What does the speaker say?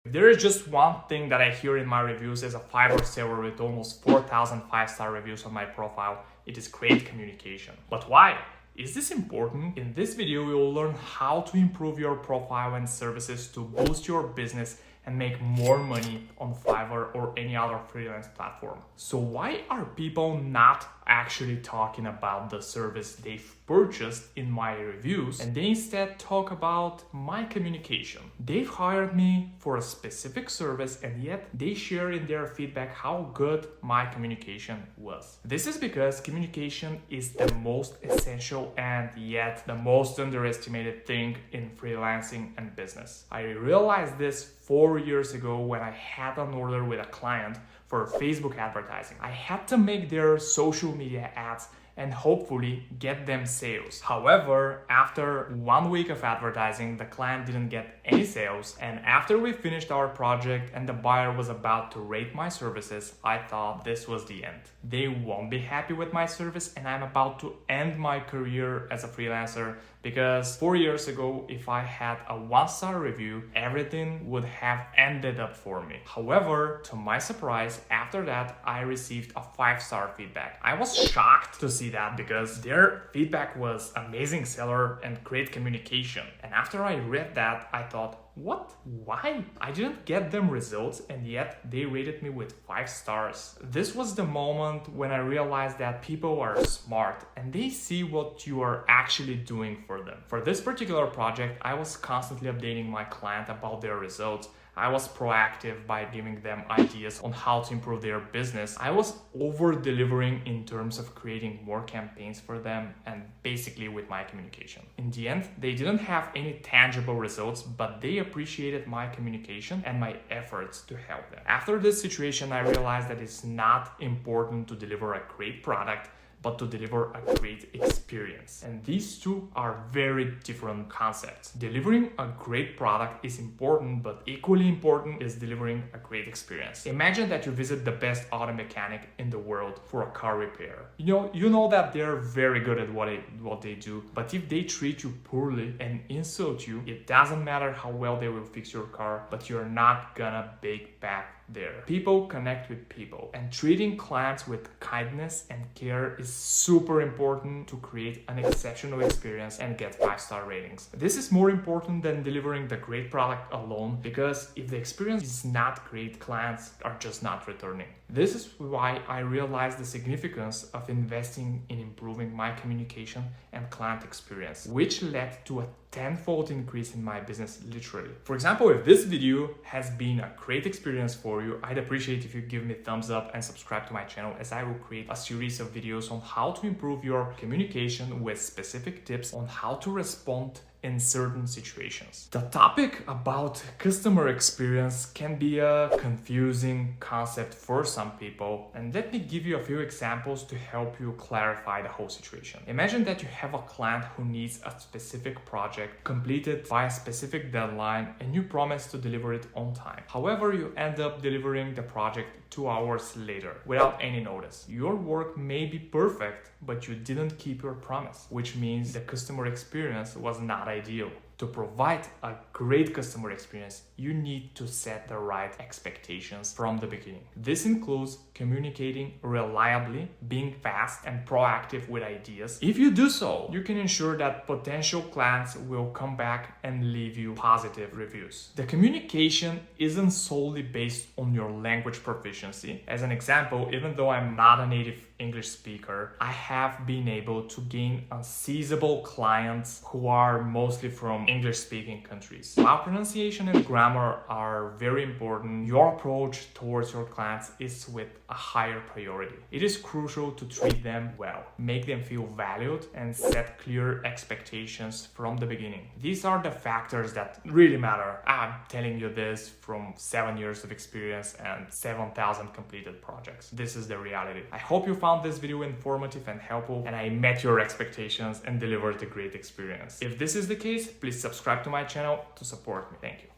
There is just one thing that I hear in my reviews as a Fiverr seller with almost 4,000 5-star reviews on my profile. It is great communication. But why? Is this important? In this video, we will learn how to improve your profile and services to boost your business and make more money on Fiverr or any other freelance platform. So why are people not actually talking about the service they've purchased in my reviews, and they instead talk about my communication? They've hired me for a specific service, and yet they share in their feedback how good my communication was. This is because communication is the most essential and yet the most underestimated thing in freelancing and business. I realized this 4 years ago when I had an order with a client for Facebook advertising. I had to make their social media ads and hopefully get them sales. However, after 1 week of advertising, the client didn't get any sales. And after we finished our project and the buyer was about to rate my services, I thought this was the end. They won't be happy with my service and I'm about to end my career as a freelancer, because 4 years ago, if I had a 1-star review, everything would have ended up for me. However, to my surprise, after that, I received a 5-star feedback. I was shocked to see that because their feedback was amazing seller and great communication. And after I read that, I thought, what? Why? I didn't get them results and yet they rated me with 5 stars. This was the moment when I realized that people are smart and they see what you are actually doing for them. For this particular project, I was constantly updating my client about their results. I was proactive by giving them ideas on how to improve their business. I was over-delivering in terms of creating more campaigns for them and basically with my communication. In the end, they didn't have any tangible results, but they appreciated my communication and my efforts to help them. After this situation, I realized that it's not important to deliver a great product, but to deliver a great experience. And these two are very different concepts. Delivering a great product is important, but equally important is delivering a great experience. Imagine that you visit the best auto mechanic in the world for a car repair. You know that they're very good at what they do, but if they treat you poorly and insult you, it doesn't matter how well they will fix your car, but you're not gonna make back there. People connect with people, and treating clients with kindness and care is super important to create an exceptional experience and get 5-star ratings. This is more important than delivering the great product alone, because if the experience is not great, clients are just not returning. This is why I realized the significance of investing in improving my communication and client experience, which led to a 10-fold increase in my business, literally. For example, if this video has been a great experience for you, I'd appreciate if you give me a thumbs up and subscribe to my channel, as I will create a series of videos on how to improve your communication with specific tips on how to respond in certain situations. The topic about customer experience can be a confusing concept for some people, and let me give you a few examples to help you clarify the whole situation. Imagine that you have a client who needs a specific project completed by a specific deadline and you promise to deliver it on time. However, you end up delivering the project 2 hours later without any notice. Your work may be perfect, but you didn't keep your promise, which means the customer experience was not ideal. To provide a great customer experience, you need to set the right expectations from the beginning. This includes communicating reliably, being fast and proactive with ideas. If you do so, you can ensure that potential clients will come back and leave you positive reviews. The communication isn't solely based on your language proficiency. As an example, even though I'm not a native English speaker, I have been able to gain unseizable clients who are mostly from English-speaking countries. While pronunciation and grammar are very important, your approach towards your clients is with a higher priority. It is crucial to treat them well, make them feel valued, and set clear expectations from the beginning. These are the factors that really matter. I'm telling you this from 7 years of experience and 7,000 completed projects. This is the reality. I hope you found this video informative and helpful, and I met your expectations and delivered a great experience. If this is the case, please subscribe to my channel to support me. Thank you.